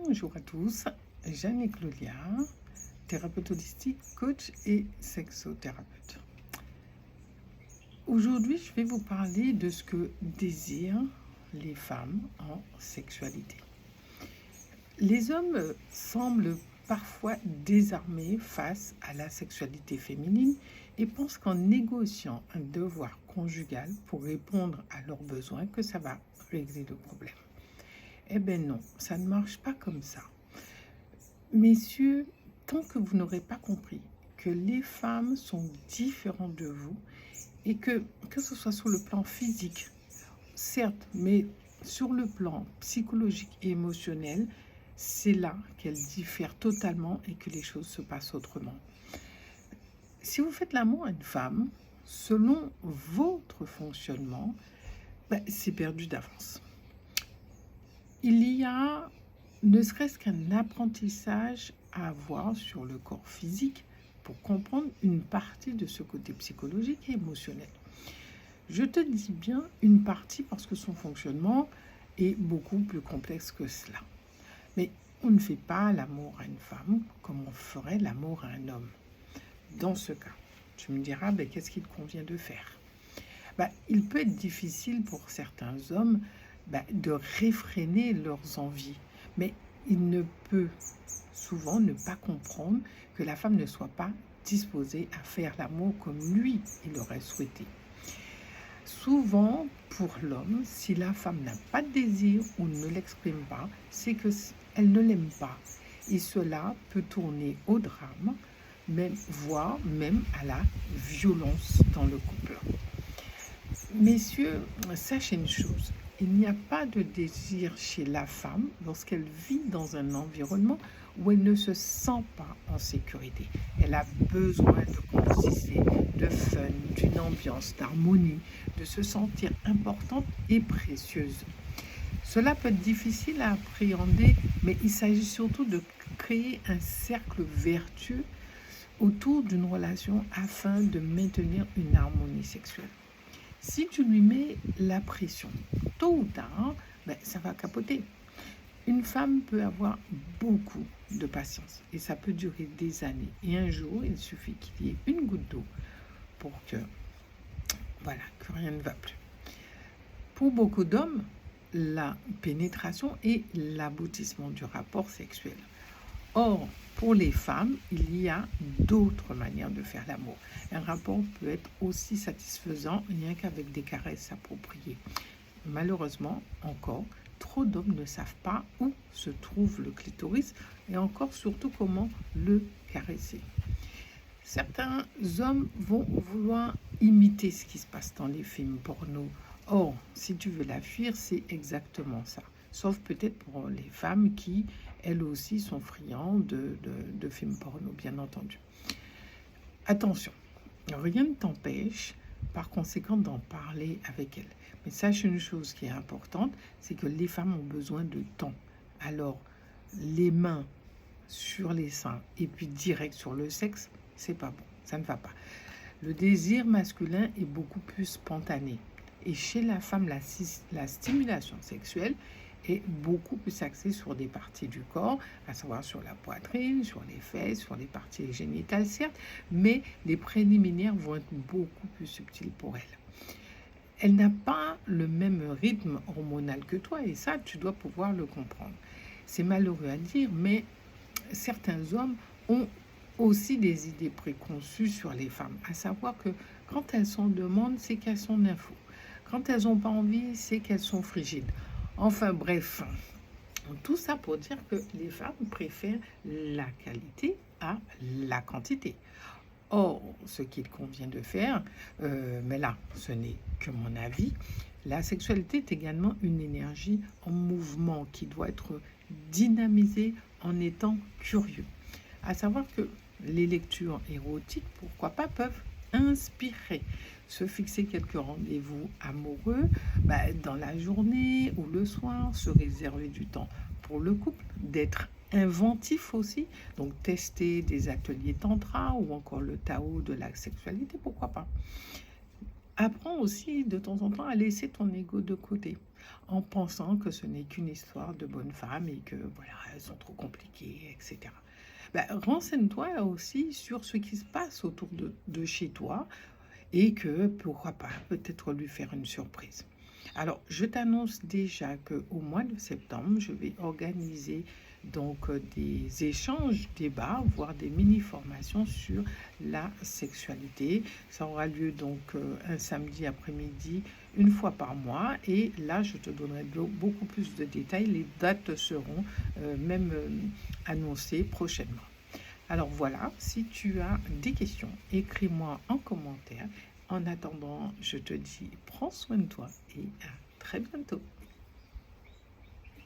Bonjour à tous, Jeanne Claudia, thérapeute holistique, coach et sexothérapeute. Aujourd'hui, je vais vous parler de ce que désirent les femmes en sexualité. Les hommes semblent parfois désarmés face à la sexualité féminine et pensent qu'en négociant un devoir conjugal pour répondre à leurs besoins, que ça va régler le problème. Eh bien non, ça ne marche pas comme ça. Messieurs, tant que vous n'aurez pas compris que les femmes sont différentes de vous et que ce soit sur le plan physique, certes, mais sur le plan psychologique et émotionnel, c'est là qu'elles diffèrent totalement et que les choses se passent autrement. Si vous faites l'amour à une femme, selon votre fonctionnement, c'est perdu d'avance. Il y a ne serait-ce qu'un apprentissage à avoir sur le corps physique pour comprendre une partie de ce côté psychologique et émotionnel. Je te dis bien une partie parce que son fonctionnement est beaucoup plus complexe que cela. Mais on ne fait pas l'amour à une femme comme on ferait l'amour à un homme. Dans ce cas, tu me diras, qu'est-ce qu'il convient de faire? Il peut être difficile pour certains hommes de réfréner leurs envies. Mais il ne peut souvent ne pas comprendre que la femme ne soit pas disposée à faire l'amour comme lui, il aurait souhaité. Souvent, pour l'homme, si la femme n'a pas de désir ou ne l'exprime pas, c'est qu'elle ne l'aime pas. Et cela peut tourner au drame, voire même à la violence dans le couple. Messieurs, sachez une chose, il n'y a pas de désir chez la femme lorsqu'elle vit dans un environnement où elle ne se sent pas en sécurité. Elle a besoin de complicité, de fun, d'une ambiance, d'harmonie, de se sentir importante et précieuse. Cela peut être difficile à appréhender, mais il s'agit surtout de créer un cercle vertueux autour d'une relation afin de maintenir une harmonie sexuelle. Si tu lui mets la pression, tôt ou tard, ça va capoter. Une femme peut avoir beaucoup de patience et ça peut durer des années. Et un jour, il suffit qu'il y ait une goutte d'eau pour que rien ne va plus. Pour beaucoup d'hommes, la pénétration est l'aboutissement du rapport sexuel. Or, pour les femmes, il y a d'autres manières de faire l'amour. Un rapport peut être aussi satisfaisant rien qu'avec des caresses appropriées. Malheureusement, encore, trop d'hommes ne savent pas où se trouve le clitoris et encore surtout comment le caresser. Certains hommes vont vouloir imiter ce qui se passe dans les films porno. Or, si tu veux la fuir, c'est exactement ça. Sauf peut-être pour les femmes qui, elles aussi, sont friandes de films porno, bien entendu. Attention, rien ne t'empêche, par conséquent, d'en parler avec elles. Mais sache une chose qui est importante, c'est que les femmes ont besoin de temps. Alors, les mains sur les seins et puis direct sur le sexe, c'est pas bon, ça ne va pas. Le désir masculin est beaucoup plus spontané. Et chez la femme, la stimulation sexuelle est beaucoup plus axée sur des parties du corps, à savoir sur la poitrine, sur les fesses, sur les parties génitales, certes, mais les préliminaires vont être beaucoup plus subtils pour elle. Elle n'a pas le même rythme hormonal que toi, et ça, tu dois pouvoir le comprendre. C'est malheureux à dire, mais certains hommes ont aussi des idées préconçues sur les femmes, à savoir que quand elles sont en demande, c'est qu'elles sont nympho. Quand elles n'ont pas envie, c'est qu'elles sont frigides. Enfin bref, tout ça pour dire que les femmes préfèrent la qualité à la quantité. Or, ce qu'il convient de faire, mais là, ce n'est que mon avis, la sexualité est également une énergie en mouvement qui doit être dynamisée en étant curieux. À savoir que les lectures érotiques, pourquoi pas, peuvent inspirer. Se fixer quelques rendez-vous amoureux dans la journée ou le soir, se réserver du temps pour le couple, d'être inventif aussi, donc tester des ateliers tantra ou encore le Tao de la sexualité, pourquoi pas. Apprends aussi de temps en temps à laisser ton ego de côté. en pensant que ce n'est qu'une histoire de bonnes femmes et que voilà, elles sont trop compliquées, etc. Ben, renseigne-toi aussi sur ce qui se passe autour de chez toi et que pourquoi pas peut-être lui faire une surprise. Alors, je t'annonce déjà que au mois de septembre, je vais organiser donc des échanges, débats, voire des mini-formations sur la sexualité. Ça aura lieu donc un samedi après-midi, une fois par mois. Et là, je te donnerai beaucoup plus de détails. Les dates seront même annoncées prochainement. Alors voilà, si tu as des questions, écris-moi en commentaire. En attendant, je te dis prends soin de toi et à très bientôt.